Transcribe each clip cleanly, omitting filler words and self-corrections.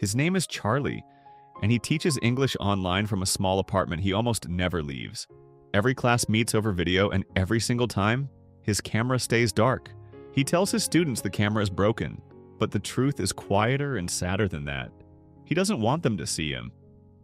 His name is Charlie, and he teaches English online from a small apartment he almost never leaves. Every class meets over video, and every single time, his camera stays dark. He tells his students the camera is broken, but the truth is quieter and sadder than that. He doesn't want them to see him.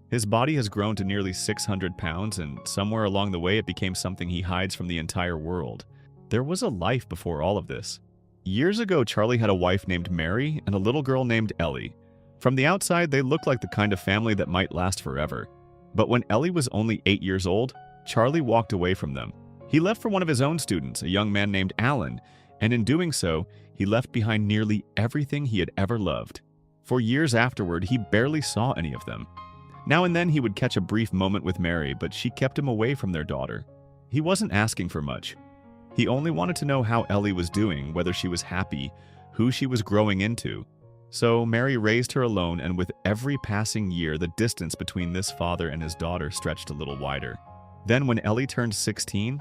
His body has grown to nearly 600 pounds, and somewhere along the way it became something he hides from the entire world. There was a life before all of this. Years ago, Charlie had a wife named Mary and a little girl named Ellie. From the outside, they looked like the kind of family that might last forever. But when Ellie was only 8 years old, Charlie walked away from them. He left for one of his own students, a young man named Alan, and in doing so, he left behind nearly everything he had ever loved. For years afterward, he barely saw any of them. Now and then he would catch a brief moment with Mary, but she kept him away from their daughter. He wasn't asking for much. He only wanted to know how Ellie was doing, whether she was happy, who she was growing into. So Mary raised her alone, and with every passing year, the distance between this father and his daughter stretched a little wider. Then when Ellie turned 16,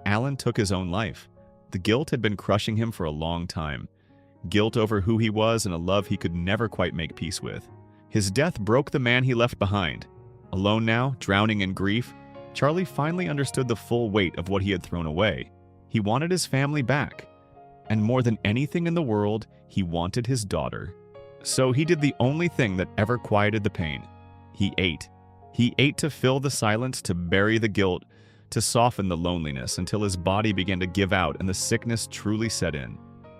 Alan took his own life. The guilt had been crushing him for a long time. Guilt over who he was and a love he could never quite make peace with. His death broke the man he left behind. Alone now, drowning in grief, Charlie finally understood the full weight of what he had thrown away. He wanted his family back. And more than anything in the world, he wanted his daughter. So he did the only thing that ever quieted the pain. He ate. He ate to fill the silence, to bury the guilt, to soften the loneliness until his body began to give out and the sickness truly set in.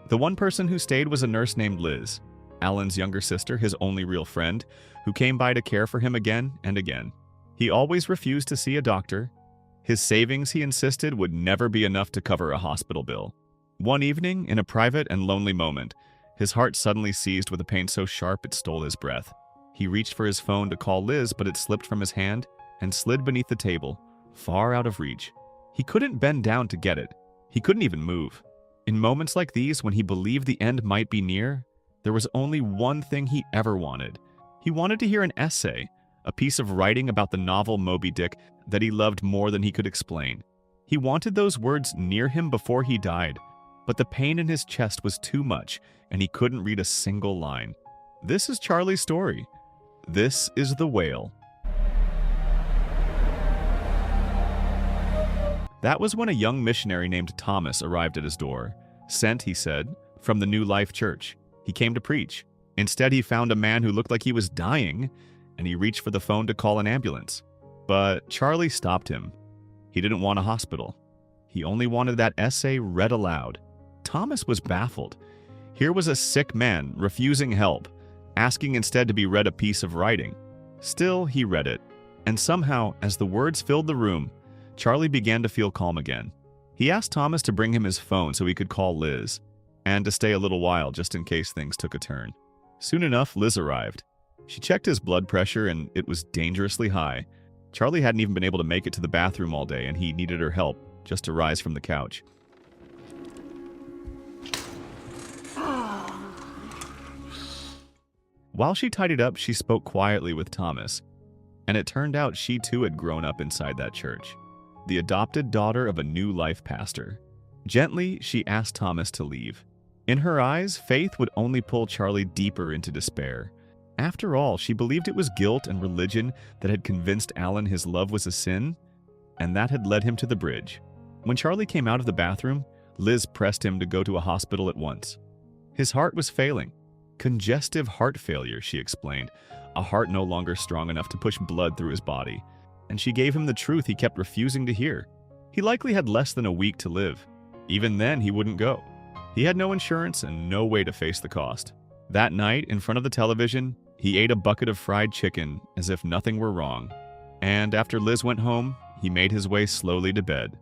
The one person who stayed was a nurse named Liz, Alan's younger sister, his only real friend, who came by to care for him again and again. He always refused to see a doctor. His savings, he insisted, would never be enough to cover a hospital bill. One evening, in a private and lonely moment, his heart suddenly seized with a pain so sharp it stole his breath. He reached for his phone to call Liz, but it slipped from his hand and slid beneath the table, far out of reach. He couldn't bend down to get it. He couldn't even move. In moments like these, when he believed the end might be near, there was only one thing he ever wanted. He wanted to hear an essay, a piece of writing about the novel Moby Dick that he loved more than he could explain. He wanted those words near him before he died, but the pain in his chest was too much, and he couldn't read a single line. This is Charlie's story. This is The Whale. That was when a young missionary named Thomas arrived at his door. Sent, he said, from the New Life Church. He came to preach. Instead, he found a man who looked like he was dying, and he reached for the phone to call an ambulance. But Charlie stopped him. He didn't want a hospital. He only wanted that essay read aloud. Thomas was baffled. Here was a sick man refusing help, asking instead to be read a piece of writing. Still, he read it. And somehow, as the words filled the room, Charlie began to feel calm again. He asked Thomas to bring him his phone so he could call Liz, and to stay a little while just in case things took a turn. Soon enough, Liz arrived. She checked his blood pressure, and it was dangerously high. Charlie hadn't even been able to make it to the bathroom all day, and he needed her help just to rise from the couch. While she tidied up, she spoke quietly with Thomas, and it turned out she too had grown up inside that church, the adopted daughter of a New Life pastor. Gently, she asked Thomas to leave. In her eyes, faith would only pull Charlie deeper into despair. After all, she believed it was guilt and religion that had convinced Alan his love was a sin, and that had led him to the bridge. When Charlie came out of the bathroom, Liz pressed him to go to a hospital at once. His heart was failing. Congestive heart failure, she explained, a heart no longer strong enough to push blood through his body. And she gave him the truth he kept refusing to hear. He likely had less than a week to live. Even then, he wouldn't go. He had no insurance and no way to face the cost. That night, in front of the television, he ate a bucket of fried chicken as if nothing were wrong. And after Liz went home, he made his way slowly to bed.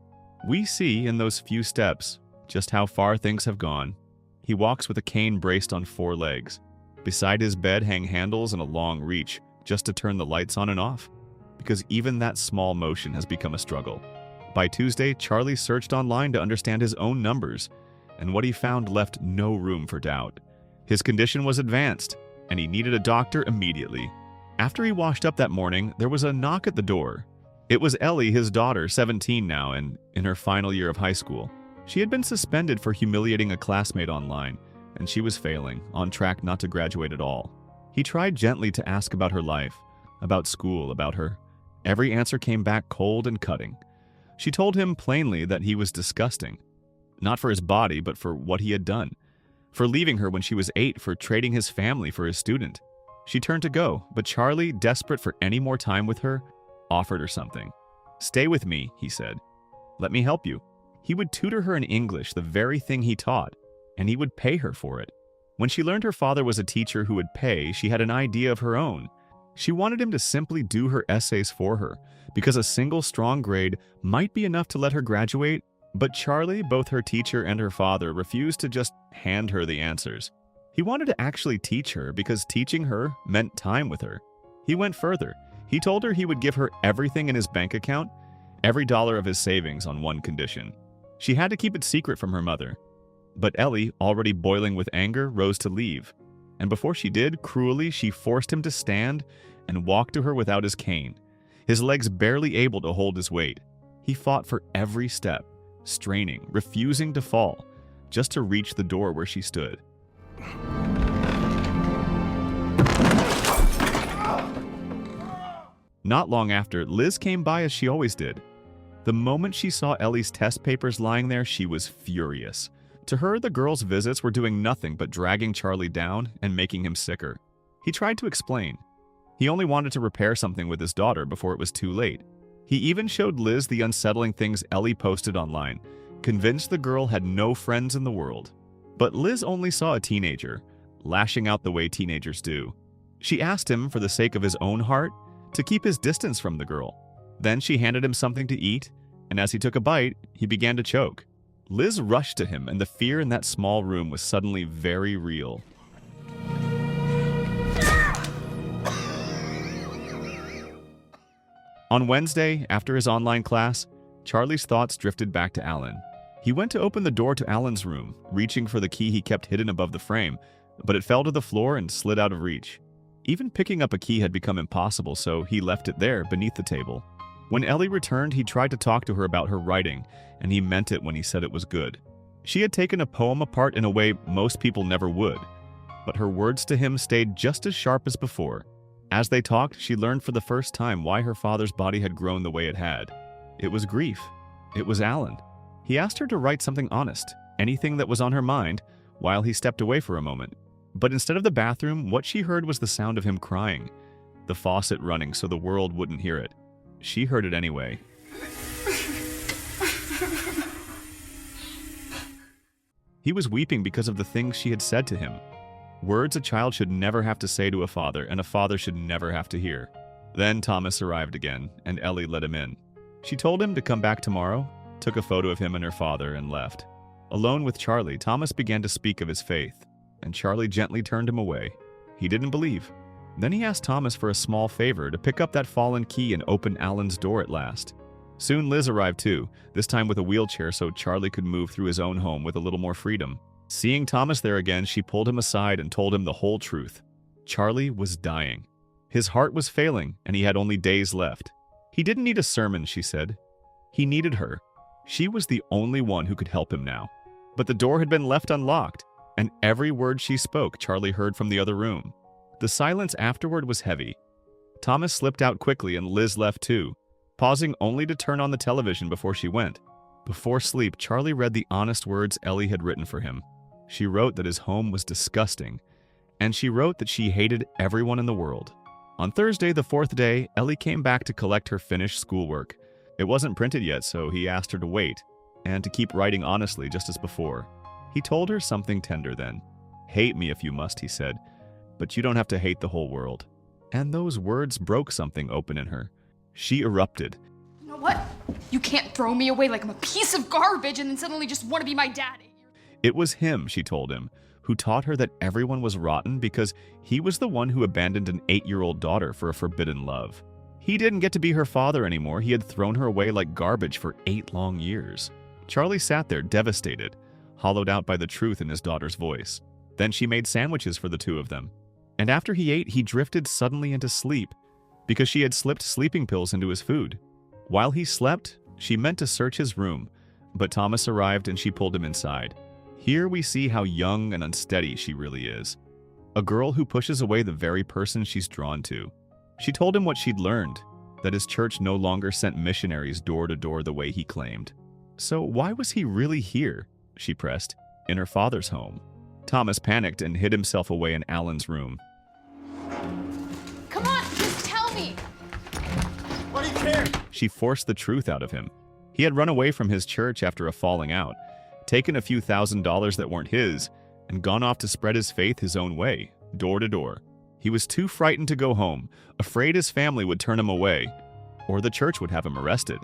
We see in those few steps just how far things have gone. He walks with a cane braced on 4 legs. Beside his bed hang handles and a long reach just to turn the lights on and off, because even that small motion has become a struggle. By Tuesday, Charlie searched online to understand his own numbers, and what he found left no room for doubt. His condition was advanced, and he needed a doctor immediately. After he washed up that morning, there was a knock at the door. It was Ellie, his daughter, 17 now, and in her final year of high school. She had been suspended for humiliating a classmate online, and she was failing, on track not to graduate at all. He tried gently to ask about her life, about school, about her. Every answer came back cold and cutting. She told him plainly that he was disgusting. Not for his body, but for what he had done. For leaving her when she was 8, for trading his family for his student. She turned to go, but Charlie, desperate for any more time with her, offered her something. "Stay with me," he said. "Let me help you." He would tutor her in English, the very thing he taught, and he would pay her for it. When she learned her father was a teacher who would pay, she had an idea of her own. She wanted him to simply do her essays for her, because a single strong grade might be enough to let her graduate, but Charlie, both her teacher and her father, refused to just hand her the answers. He wanted to actually teach her because teaching her meant time with her. He went further. He told her he would give her everything in his bank account, every dollar of his savings on one condition. She had to keep it secret from her mother. But Ellie, already boiling with anger, rose to leave. And before she did, cruelly, she forced him to stand and walk to her without his cane, his legs barely able to hold his weight. He fought for every step, straining, refusing to fall, just to reach the door where she stood. Not long after, Liz came by as she always did. The moment she saw Ellie's test papers lying there, she was furious. To her, the girls' visits were doing nothing but dragging Charlie down and making him sicker. He tried to explain. He only wanted to repair something with his daughter before it was too late. He even showed Liz the unsettling things Ellie posted online, convinced the girl had no friends in the world. But Liz only saw a teenager, lashing out the way teenagers do. She asked him, for the sake of his own heart, to keep his distance from the girl. Then she handed him something to eat, and as he took a bite, he began to choke. Liz rushed to him, and the fear in that small room was suddenly very real. On Wednesday, after his online class, Charlie's thoughts drifted back to Alan. He went to open the door to Alan's room, reaching for the key he kept hidden above the frame, but it fell to the floor and slid out of reach. Even picking up a key had become impossible, so he left it there beneath the table. When Ellie returned, he tried to talk to her about her writing, and he meant it when he said it was good. She had taken a poem apart in a way most people never would, but her words to him stayed just as sharp as before. As they talked, she learned for the first time why her father's body had grown the way it had. It was grief. It was Alan. He asked her to write something honest, anything that was on her mind, while he stepped away for a moment. But instead of the bathroom, what she heard was the sound of him crying, the faucet running so the world wouldn't hear it. She heard it anyway. He was weeping because of the things she had said to him. Words a child should never have to say to a father, and a father should never have to hear. Then Thomas arrived again, and Ellie let him in. She told him to come back tomorrow, took a photo of him and her father, and left. Alone with Charlie, Thomas began to speak of his faith, and Charlie gently turned him away. He didn't believe. Then he asked Thomas for a small favor to pick up that fallen key and open Alan's door at last. Soon Liz arrived too, this time with a wheelchair so Charlie could move through his own home with a little more freedom. Seeing Thomas there again, she pulled him aside and told him the whole truth. Charlie was dying. His heart was failing, and he had only days left. He didn't need a sermon, she said. He needed her. She was the only one who could help him now. But the door had been left unlocked, and every word she spoke Charlie heard from the other room. The silence afterward was heavy. Thomas slipped out quickly and Liz left too, pausing only to turn on the television before she went. Before sleep, Charlie read the honest words Ellie had written for him. She wrote that his home was disgusting, and she wrote that she hated everyone in the world. On Thursday, the 4th day, Ellie came back to collect her finished schoolwork. It wasn't printed yet, so he asked her to wait, and to keep writing honestly just as before. He told her something tender then. "Hate me if you must," he said, "but you don't have to hate the whole world." And those words broke something open in her. She erupted. You know what? You can't throw me away like I'm a piece of garbage and then suddenly just want to be my daddy. It was him, she told him, who taught her that everyone was rotten because he was the one who abandoned an 8-year-old daughter for a forbidden love. He didn't get to be her father anymore. He had thrown her away like garbage for 8 long years. Charlie sat there devastated, hollowed out by the truth in his daughter's voice. Then she made sandwiches for the two of them. And after he ate, he drifted suddenly into sleep because she had slipped sleeping pills into his food. While he slept, she meant to search his room, but Thomas arrived and she pulled him inside. Here we see how young and unsteady she really is. a girl who pushes away the very person she's drawn to. She told him what she'd learned, that his church no longer sent missionaries door to door the way he claimed. So why was he really here, she pressed, in her father's home? Thomas panicked and hid himself away in Alan's room. Come on, just tell me. What do you care? She forced the truth out of him. He had run away from his church after a falling out, taken a few $1,000s that weren't his, and gone off to spread his faith his own way, door to door. He was too frightened to go home, afraid his family would turn him away, or the church would have him arrested.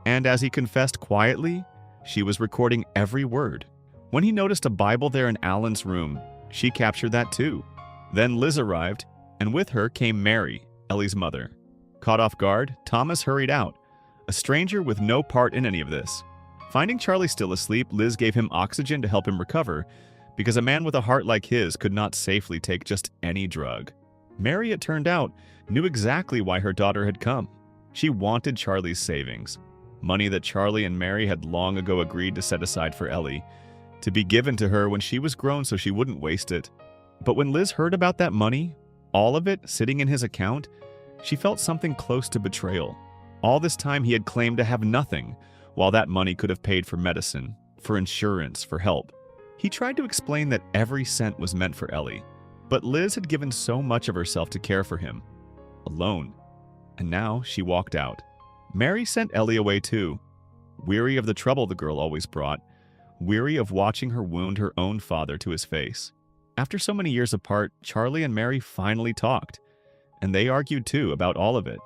And as he confessed quietly, she was recording every word. When he noticed a Bible there in Alan's room, she captured that too. Then Liz arrived, and with her came Mary, Ellie's mother. Caught off guard, Thomas hurried out, a stranger with no part in any of this. Finding Charlie still asleep, Liz gave him oxygen to help him recover, because a man with a heart like his could not safely take just any drug. Mary, it turned out, knew exactly why her daughter had come. She wanted Charlie's savings, money that Charlie and Mary had long ago agreed to set aside for Ellie, to be given to her when she was grown so she wouldn't waste it. But when Liz heard about that money, all of it sitting in his account, she felt something close to betrayal. All this time he had claimed to have nothing, while that money could have paid for medicine, for insurance, for help. He tried to explain that every cent was meant for Ellie, but Liz had given so much of herself to care for him, alone, and now she walked out. Mary sent Ellie away too, weary of the trouble the girl always brought, weary of watching her wound her own father to his face. After so many years apart, Charlie and Mary finally talked, and they argued too about all of it,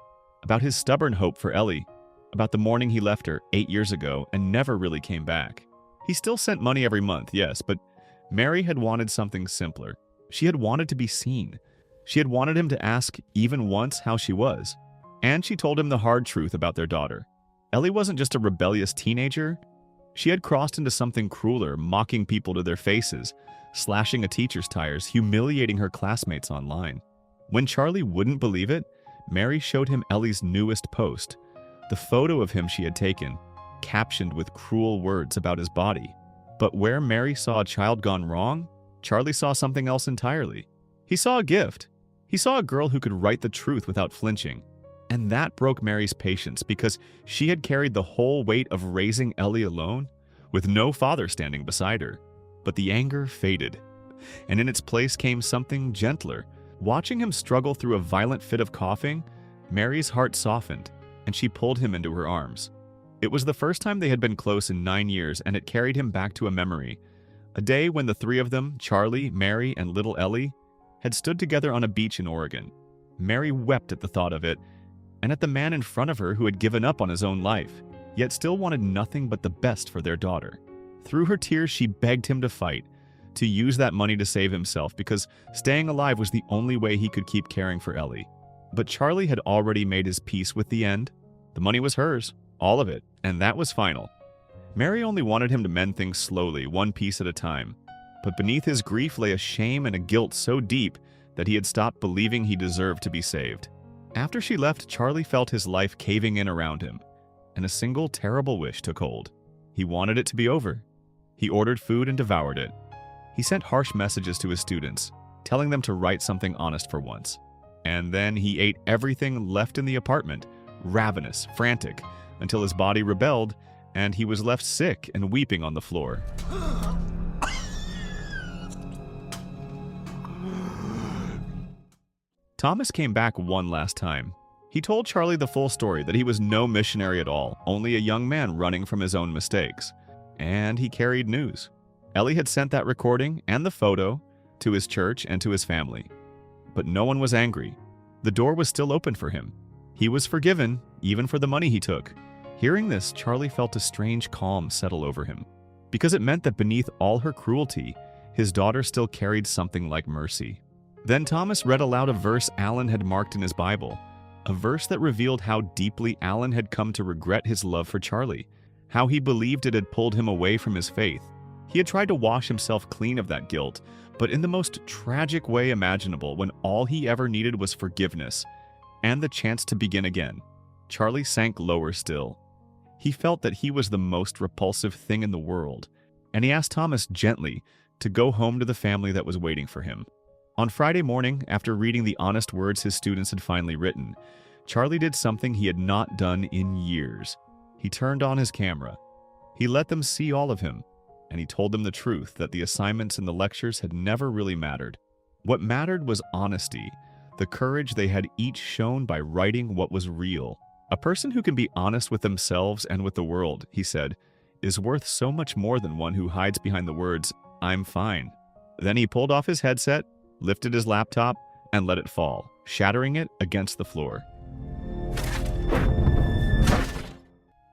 about his stubborn hope for Ellie, about the morning he left her 8 years ago and never really came back. He still sent money every month, yes, but Mary had wanted something simpler. She had wanted to be seen. She had wanted him to ask even once how she was. And she told him the hard truth about their daughter. Ellie wasn't just a rebellious teenager. She had crossed into something crueler, mocking people to their faces, slashing a teacher's tires, humiliating her classmates online. When Charlie wouldn't believe it, Mary showed him Ellie's newest post, the photo of him she had taken, captioned with cruel words about his body. But where Mary saw a child gone wrong, Charlie saw something else entirely. He saw a gift. He saw a girl who could write the truth without flinching. And that broke Mary's patience because she had carried the whole weight of raising Ellie alone, with no father standing beside her. But the anger faded, and in its place came something gentler. Watching him struggle through a violent fit of coughing, Mary's heart softened, and she pulled him into her arms. It was the first time they had been close in 9 years, and it carried him back to a memory. A day when the three of them, Charlie, Mary, and little Ellie, had stood together on a beach in Oregon. Mary wept at the thought of it, and at the man in front of her who had given up on his own life, yet still wanted nothing but the best for their daughter. Through her tears, she begged him to fight, to use that money to save himself, because staying alive was the only way he could keep caring for Ellie. But Charlie had already made his peace with the end. The money was hers, all of it, and that was final. Mary only wanted him to mend things slowly, one piece at a time. But beneath his grief lay a shame and a guilt so deep that he had stopped believing he deserved to be saved. After she left, Charlie felt his life caving in around him, and a single terrible wish took hold. He wanted it to be over. He ordered food and devoured it. He sent harsh messages to his students, telling them to write something honest for once. And then he ate everything left in the apartment, ravenous, frantic, until his body rebelled and he was left sick and weeping on the floor. Thomas came back one last time. He told Charlie the full story, that he was no missionary at all, only a young man running from his own mistakes. And he carried news. Ellie had sent that recording and the photo to his church and to his family. But no one was angry. The door was still open for him. He was forgiven, even for the money he took. Hearing this, Charlie felt a strange calm settle over him, because it meant that beneath all her cruelty, his daughter still carried something like mercy. Then Thomas read aloud a verse Alan had marked in his Bible, a verse that revealed how deeply Alan had come to regret his love for Charlie, how he believed it had pulled him away from his faith. He had tried to wash himself clean of that guilt, but in the most tragic way imaginable, when all he ever needed was forgiveness and the chance to begin again. Charlie sank lower still. He felt that he was the most repulsive thing in the world, and he asked Thomas gently to go home to the family that was waiting for him. On Friday morning, after reading the honest words his students had finally written, Charlie did something he had not done in years. He turned on his camera. He let them see all of him, and he told them the truth that the assignments and the lectures had never really mattered. What mattered was honesty, the courage they had each shown by writing what was real. A person who can be honest with themselves and with the world, he said, is worth so much more than one who hides behind the words, "I'm fine." Then he pulled off his headset, lifted his laptop, and let it fall, shattering it against the floor.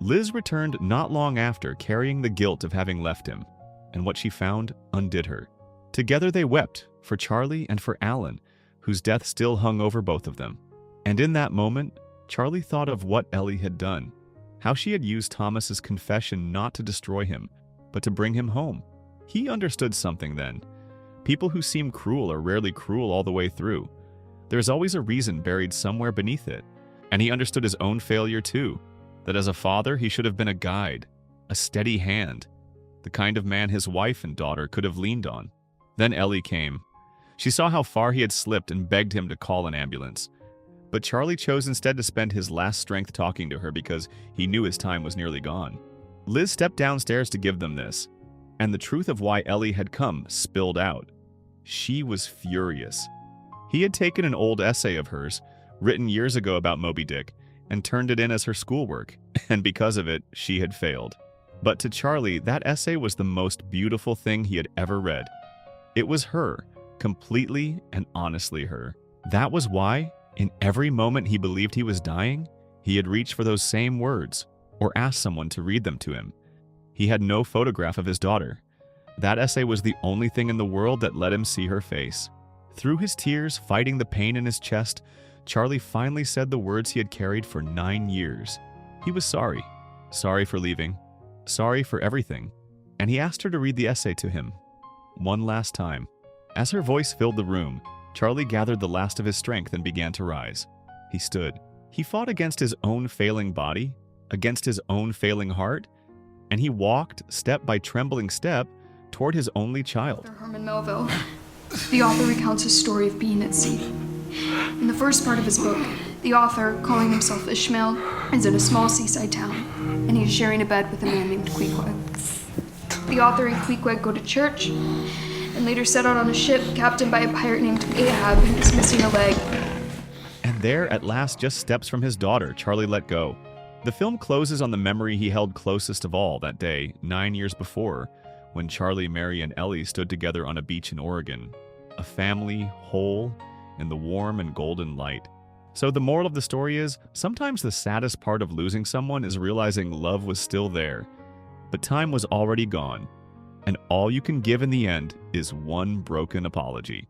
Liz returned not long after, carrying the guilt of having left him, and what she found undid her. Together they wept, for Charlie and for Alan, whose death still hung over both of them. And in that moment, Charlie thought of what Ellie had done, how she had used Thomas's confession not to destroy him, but to bring him home. He understood something then. People who seem cruel are rarely cruel all the way through. There's always a reason buried somewhere beneath it. And he understood his own failure too, that as a father he should have been a guide, a steady hand, the kind of man his wife and daughter could have leaned on. Then Ellie came. She saw how far he had slipped and begged him to call an ambulance. But Charlie chose instead to spend his last strength talking to her because he knew his time was nearly gone. Liz stepped downstairs to give them this, and the truth of why Ellie had come spilled out. She was furious. He had taken an old essay of hers, written years ago about Moby Dick, and turned it in as her schoolwork, and because of it, she had failed. But to Charlie, that essay was the most beautiful thing he had ever read. It was her, completely and honestly her. That was why, in every moment he believed he was dying, he had reached for those same words, or asked someone to read them to him. He had no photograph of his daughter. That essay was the only thing in the world that let him see her face. Through his tears, fighting the pain in his chest, Charlie finally said the words he had carried for 9 years. He was sorry. Sorry for leaving. Sorry for everything. And he asked her to read the essay to him. One last time. As her voice filled the room, Charlie gathered the last of his strength and began to rise. He stood. He fought against his own failing body, against his own failing heart, and he walked, step by trembling step, toward his only child. Herman Melville. The author recounts his story of being at sea. In the first part of his book, the author, calling himself Ishmael, is in a small seaside town, and he's sharing a bed with a man named Queequeg. The author and Queequeg go to church, and later set out on a ship captained by a pirate named Ahab who is missing a leg. And there, at last, just steps from his daughter, Charlie let go. The film closes on the memory he held closest of all that day, 9 years before, when Charlie, Mary, and Ellie stood together on a beach in Oregon. A family, whole, in the warm and golden light. So the moral of the story is, sometimes the saddest part of losing someone is realizing love was still there, but time was already gone, and all you can give in the end is one broken apology.